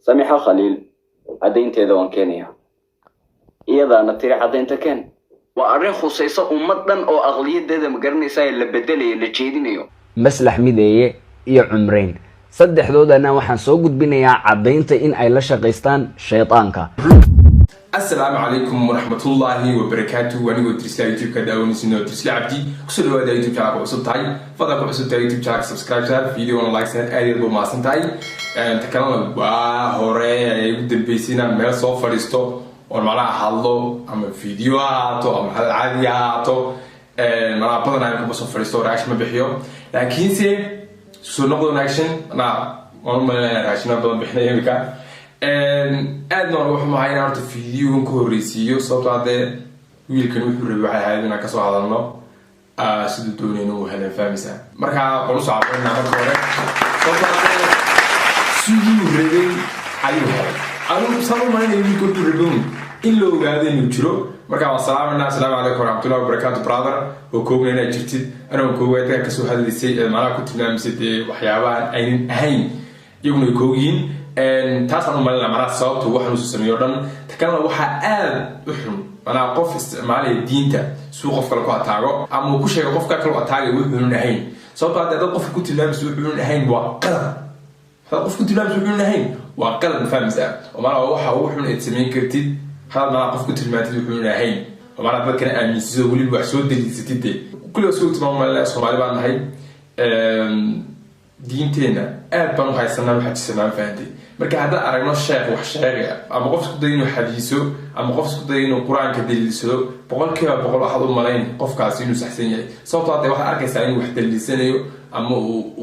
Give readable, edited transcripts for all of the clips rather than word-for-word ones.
سميحة خليل عدينتي دوان كينيا إيضا نتري عدينتا كين وأرين خصيصة أمدن أو أغلية دادا مقرنيسا اللي بدلي اللي جيدينيو مسلح ميداية iyo cumreyn saddexdoodana waxaan soo gudbinayaa cadaynta in ay la shaqeystaan shaytaanka. السلام عليكم ورحمة الله وبركاته. وأنا قلت رسالة يوتيوب كذا ونسينا رسالة عبدي كسر هذا يوتيوب شانل وصلت هاي فضلكم وصلت يوتيوب شانل سبسكرايب شانل فيديو ولا لايك شانل أي ربع ما صنت هاي تكلمنا بهوري يبدأ بيسينا مال صوفر يستو ونملا حلو أما فيديوهات أو حل عاديات ما بدنا نكون بصوفر يستو رأيش ما بحيو لكن سي سو نقول ناكشن أنا ما رأيشنا بدنا بحنا يمكن aadna waxaan mahayn arta fiidiyooyin ku horeysiyo sababtoo ah wiilkan wuxuu rabay waxa ahayd inaan ka soo hadalno sida doonayno uu helan fahmaysa marka qolo saacadeena marka hore sababtoo sidii rabay ayuu helay anu sabab ma inay wiilku rabay in loo ogaado inuu jiro marka assalaamu alaykum warahmatullahi wabarakatuh brother oo koobnayna jirtid anoo koobay ka soo hadlaysay malaha ku tilmaamisay waxyaabaha aynan ahayn iyaguna koogin taasaan u malina maraa sababta waxaan u sameeyo dhan takalna waxa aad u xun manaa qof isticmaalaya diinta suu qof kale ku ataago ama uu ku sheego qofka kale u ataagay wuxuun ahayn sababtoo ah dad qof ku tilmaamay wuxuun ahayn waa qalad qof ku tilmaamay wuxuun ahayn waa qalad fahamsa oo malaa waxa uu xun ay sameyn kartid hal malaa qof ku tilmaamay wuxuun ahayn oo malaa dadka aaminsiiso wali wax soo daliisatid kullu soo tilmaamay Soomaali baan nahay diinteena aad baan u haysanaa waxa jisanaa fahantii marka hadda aragno sheekh wax sheegay ama qof isku day inuu xadiiso ama qof isku day inuu quraanka daliilsado boqolkiiba boqol waxa uu malayn qofkaasi inuu saxsan yahay sababtoo ah waxa arkaysaa inuu wax daliilsanayo ama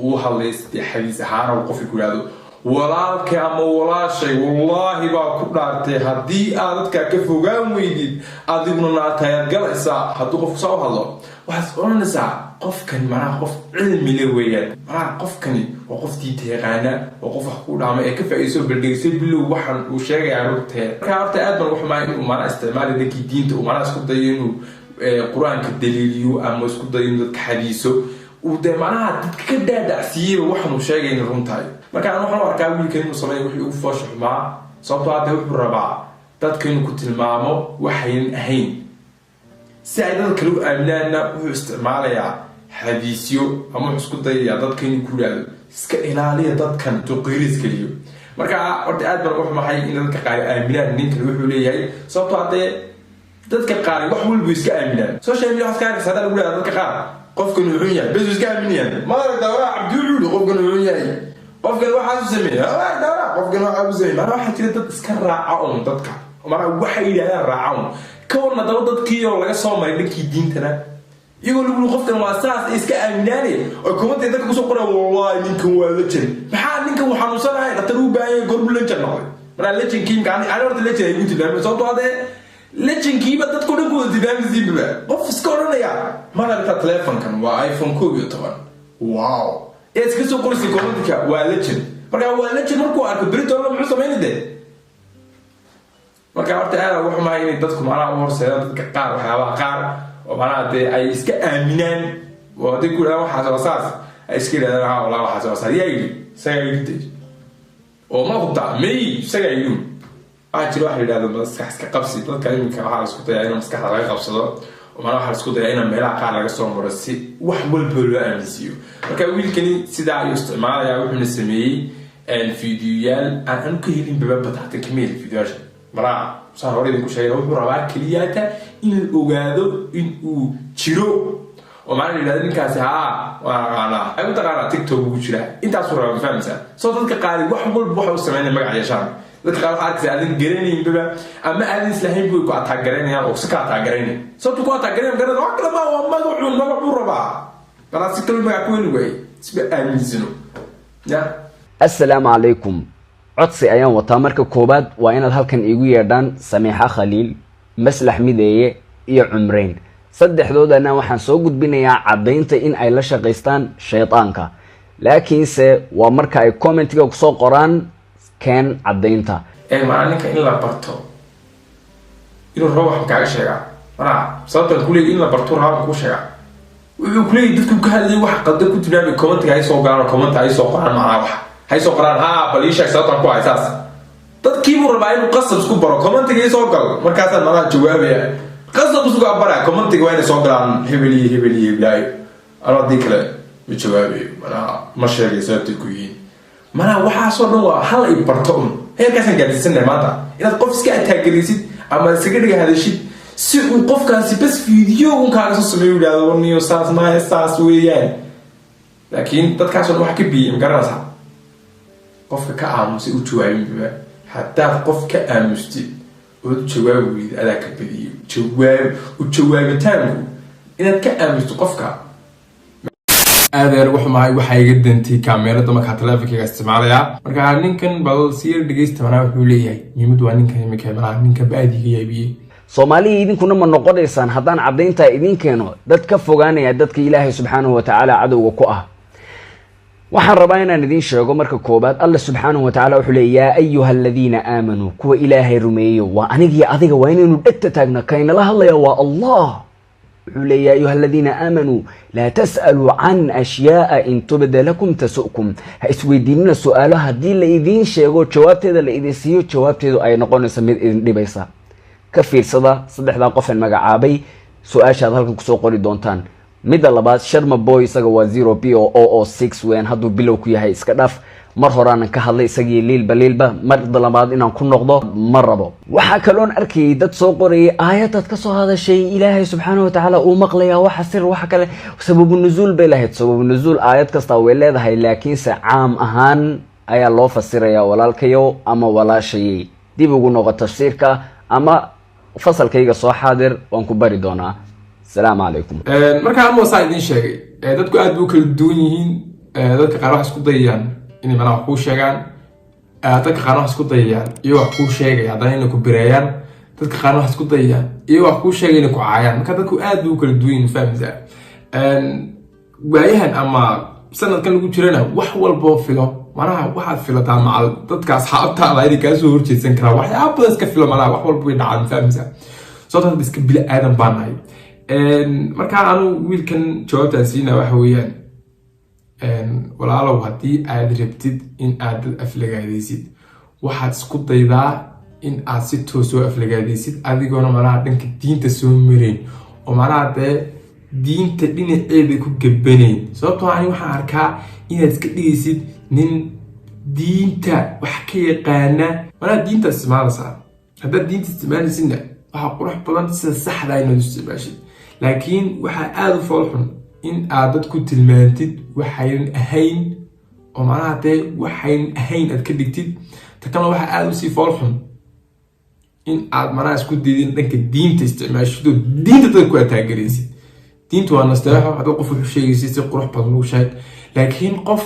uu hadlaystay xadiis ahaan oo qof ku yiraahdo walaalka ama walaashay wallahi baa ku dhaartay haddii aad dadka ka fogaan weydid adiguna naataad galaysaa hadduu qofku soo hadlo waxaad oranaysaa qofkan macnaha qof cilmi leh weeyaan macnaha qofkani waa qof diinta yaqaana oo qof wax ku dhaamay ee ka faa'iiso baldeysay bilow waxan uu sheegayaa runtii marka horta aad baan wax ma inuu macnaha isticmaali dadkii diinta uu macnaha isku dayo inuu quraanka daliiliyo ama isku dayo inuu dadka xadiiso uu de macnaha dadka ka daadacsiiyay waxan uu sheegay in runtii marka aan waxaan arkaa wiilkan inuu sameeyo wixii uu foosho xumaa sababtoo ah wuxuu rabaa dadka inuu ku tilmaamo waxayn ahayn si ay dadka kale u aaminaana wuxuu isticmaalayaa xadiisyo ama isku dayaya dadka inuu ku yiraahdo iska ilaaliya dadkan tuqiris kaliyo marka horta aad baan wax maxay in dadka qaar aaminaan ninka wuxuu leeyahay sababtoo ah dadka qaar wax walba iska aaminaan social media waxa ka saada lagu leeyahay dadka qaar qofkan wuxuu yahay bas iska aaminayaan ma dawra abdul qofkan wuxuu yahay qofkan waxa uu sameeyay dawra qofkan waxa uu sameeyay waxa jira dad iska raaca oo dadka waxa yiraahdaan raacaan كون ضد كيو ولا جسوا ما يدكي دين تنا يقولوا قفت المؤسسات إسكا أميناني وكمان تذكر كسو قرا والله منكم ولتشن بحال منكم وحنوصل هاي قتلوا باي قرب لتشن ناوي من لتشن كيم كان أنا ورد لتشن يقول تبان بس أنتوا هذا لتشن كيم بدت كل كل تبان زي ببا قف سكورنا يا ما لقيت تلفون كان وآيفون كوبي طبعا واو إسكا سو قرص كمان تكا ولتشن مرة ولتشن مركو أركب بريتو ولا محسوب هنا ده marka horta aad wax ma inay dadku macnaha u horseedaan dadka qaar waxyaabaha qaar oo macnaha ay iska aaminaan oo dadku waxa soo saas ay iska leedahay waxa waxa soo saar yaay sayid oo ma qubta may sayid jiro wax yiraahdo maskaxda qabsi dadka iminka waxa isku dayay inuu maskaxda laga qabsado oo macnaha waxa isku dayay inuu meelaha qaar laga soo maro si wax walba loo aaminsiyo marka wiilkani sida ay isticmaalaya wuxuu sameeyay fiidiyoyaal aan ku helin babada taxta kameel fiidiyoyaasha مرا صار وريد كل شيء هو ربع كلياته إن الأوجادو إن وشيرو ومعنى اللي كاسي وأنا أقول تقارن تيك توك وشيله أنت أصور فهمت صوتك قاري وحول بوحول سمعنا ما قاعد يشان ذكر قال حركة زين جريني ببا أما أدين سلهم بيقول قاعد تاجريني أو سكات تاجريني صوتك قاعد تاجريني قرر وكلا ما هو ما يقولون ما بقول ربع أنا سكتوا ما يقولون وعي سبب أميزنو يا السلام عليكم codsi ayaan wataa marka koobaad waa inaad halkan iigu yeedhaan Samiixa Khaliil Maslax Mideeye iyo Cumreyn saddexdoodana waxaan soo gudbinayaa cadaynta in ay la shaqeystaan shaytaanka laakiinse waa marka ay commentiga ku soo qoraan keen cadaynta maalinka in la barto inuu ruux kaaga sheega sababta kulay in la barto ruux ku sheega wuxuu kulay dadku ka hadlay wax qadar ku tilmaamay commentiga ay soo gaaraan comment ay soo qoraan macna wax هاي سقران ها بليشك ساتر كوا أساس dadkiibuu rabaa inuu qasab isku baro commentiga soo gal markaasaan madaxa jawaabaya qasab isku abara commentiga waa inay soo galaan hebel anoo dii kale ma jawaabayo ma sheegay sababtay ku yihiin waxaasoo dhan waa hal ay barto heerkaasaan gaadhisanay maanta inaad qof iska ataagaraysid ama isaga dhiga hadashid si uu qofkaasi bas video kaaga soo sameeyo yidhaahdo niyo saas maahe saas weeyaan laakiin dadkaasoo dhan wax ka biyey magaranaysaa qofka ka aamusay u jawaabinba haddaad qof ka aamustid ood jawaabi weyda adaa ka badiyo jawaabitaanku inaad ka aamusto qofka adeer waxmaay waxa iga dantay kaamirada marka teleefankayga isticmaalaya marka ninkan bal si yar dhageysta manaa wuxuu leeyahay muhiimad waa ninkan imika manaa ninka baadiga yaabiyey Soomaaliya idinkuna ma noqonaysaan haddaan cadaynta idin keeno dad ka fogaanaya dadka Ilaahay subhanahu wa ta'ala cadowga ku ah waxaan rabaa inaan idin sheego marka koobaad Allah subhanahu wa ta'ala wuxuu leeyahay yaa ayyuhalladheena aamanu kuwa Ilaahay rumeeyo waa anigii adiga waa inaynu dhagta taagna kayna la hadlaya waa Allah يا أيها الذين آمنوا لا تسألوا عن أشياء إن تبد لكم تسؤكم هاسويدين سؤالها دي لإذين شيغو جوابت هذا لإذين سيو جوابت هذا أي نقول نسميه دي بيسا كفير صدح ذا قفل مقعابي سؤال شاد هلكم كسوقوا لدونتان ميدا لباس شرم بوي ساقوا 0PO006 وين هادو بلوكو يهي اسكداف mar horaan ka hadlay isagii liilba mar dalabaad inaan ku noqdo marabo waxa kaloon arkay dad soo qoray aayadad ka soo hadashay Ilaahay subhanahu wa ta'ala uu maqlaya waxa sir waxa kale sababu nuzul bay lahayd sababu nuzul aayad kasta way leedahay laakiin si caam ahaan ayaa loo fasiraya walaalkayo ama walaashay dib ugu noqo tafsiirka ama fasalkayga soo xaadir waan ku bari doonaa assalaamu calaykum marka ama saa idin sheegay dadku aad buu kala duwan yihiin dadka qaar wax isku dayayaan inay mana wax ku sheegaan dadka qaar wax isku dayayaan iyo wax ku sheegay haddana inay ku bireeyaan dadka qaar wax isku dayayaan iyo wax ku sheegay inay ku caayaan marka dadku aad buu kala duwan yihiin fahamsaa waayahan ama sanadkan lagu jirana wax walba filo manaha waxaad filataa macal dadka asxaabtaada ay ka soo horjeedsan karaan waxyaabo badan iska filo manaha wax walba way dhacaan fahamsaa sababta iska bila aadan baanahay marka aanu wiilkan jawaabtaan siina waxa weeyaan walaalow haddii aad rabtid in aad aflagaadaysid waxaad isku daydaa in aad si toos oo aflagaadaysid adigoona manaha dhanka diinta soo marayn oo manaha dee diinta dhinaceeda ku gabanayn sababtoo ani waxaan arkaa inaad iska dhigaysid nin diinta wax ka yaqaana manaha diinta isticmaalaysaa haddaad diinta isticmaalaysidna waxaa qurux badan sida saxda inaad isticmaashid laakiin waxaa aada u foolxun in aad dadku tilmaantid waxaynan ahayn oo manaha dee waxaynan ahayn aad ka dhigtid ta kalena waxaa aada usii foolxun in aad manaha isku daydin dhanka diinta isticmaashidoo diinta dadka ku ataagaraysid diinta waa nasteexo haddaad qof wuxuu sheegaysid si qurux badan ugu sheeg laakiin qof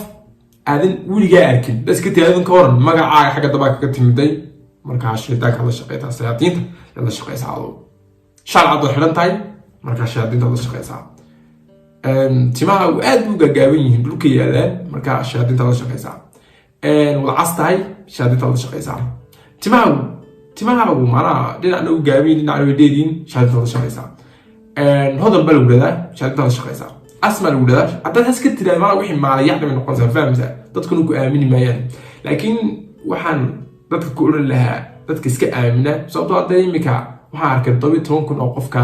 aadan weligaa arkin daska taadan ka waran magacaaga xagga dabaa kaga timiday markaa shaydaanka la shaqeytaa shayaadiinta la shaqeysaa adoo shaal cad oo xidhan tahay markaa shayaadiinta la shaqeysaa timaha aad buu gaagaaban yihiin dhulka yaalaan markaa shayaadiinta la shaqeysaa wada cas tahay shayaadiinta la shaqeysaa timahaagu manaha dhinacna u gaabiyin dhinacna way dheeriyin shayaadiinta la shaqeysaa hodan baa lagu dhadaa shayaadiinta la shaqeysaa asmaa lagu dhadaa haddaad has ka tiraad manaha wixii maalayacni bay noqonaysaa fahamsaa dadkuna ku aamini maayaan laakiin waxaan dadka ku odhan lahaa dadka iska aamina sababtoo hadda imika waxaan arkay 17,000 oo qofka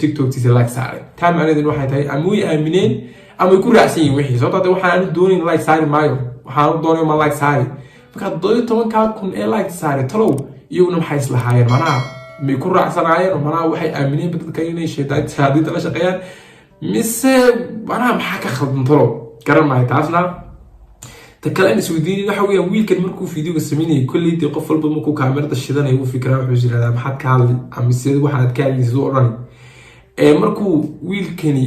TikTok-tiisa like saaray taa macnaheedu waxay tahay ama way aamineen ama way ku raacsan yihiin wixii sababtoo hadda waxaan doonayn like saari maayo waxaan doonayo ma like saari marka 17,000 ee like saari talow iyaguna maxay islahaayeen manaha may ku raacsanaayeen oo manaha waxay aamineen dadka inay shayaadiinta la shaqeeyaan mise manaha maxaa ka khaldan talow garan maayo taasna ta kale in isweydiin waxa weeyaan wiilkan markuu fiidiyoga sameynayay kolley dee qof walba markuu kaamirada shidanaya uu fikiraa wuxuu yiraahdaa maxaad ka hadli ama sida waxaad ka hadlaysid oo dhan markuu wiilkani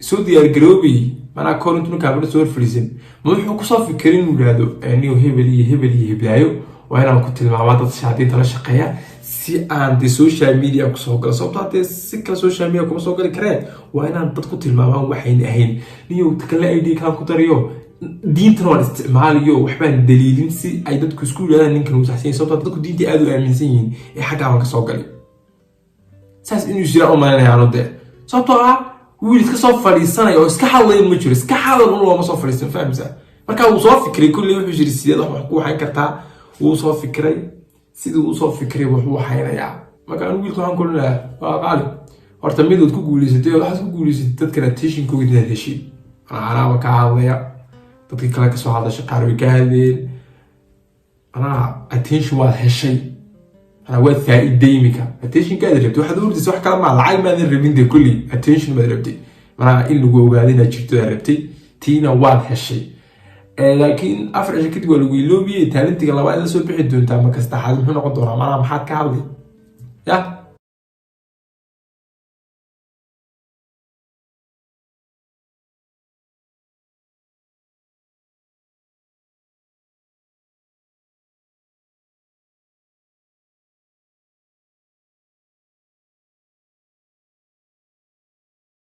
soo diyaar garoobay mana korintu kaamirada soo fariisan ma wuxuu ku soo fikirin inuu yiraahdo niyo hebel iyo heblaayo waa inaan ku tilmaamaa dad shaadiinta la shaqeeya si aan de social media ku soo galo sababtoo ah si kala social media kuma soo gali kareen waa inaan dad ku tilmaamaan waxayna ahayn niyo kale ID kan ku dariyo diintan waan isticmaaliyo waxbaan daliilin si ay dadku isku yiraahdaan ninkan uu saxsan sababtoo dadku diinta aad u aaminsan yihiin ee xagga aan ka soo galay saas inuu jira oo maanayaan oo de sababtoo ah wiil iska soo fadhiisanaya oo iska hadlayn ma jiro iska hadal uu looma soo fadhiisan fahamsa marka uu soo fikiray kulli wuxuu jiri sideed wax ku waxay kartaa wuu soo fikiray sidii uu soo fikiray wuxuu haynayaa marka anigu wiilka waxaan ku leeyahay waa qaali horta midood ku guuleysatay waxaad ku guuleysatay dadka attention-kooda inaad heshid anaa ka hadlaya dadka kale kasoo hadashay qaar way ka hadleen anaa attention waad heshay anaa waad faa'iiday iminka attention-kaad rabtay waxaad ordaysa wax kale maa lacag maadan rabin dee kulli attention baad rabtay manaa in lagu ogaado inaad jirto aad rabtay tiina waad heshay laakiin afar cisho kadib waa lagu iloobiyey taalintiga labaad la soo bixi doontaa ma kasta xaal muxuu noqon doonaa manaa maxaad ka hadlay ya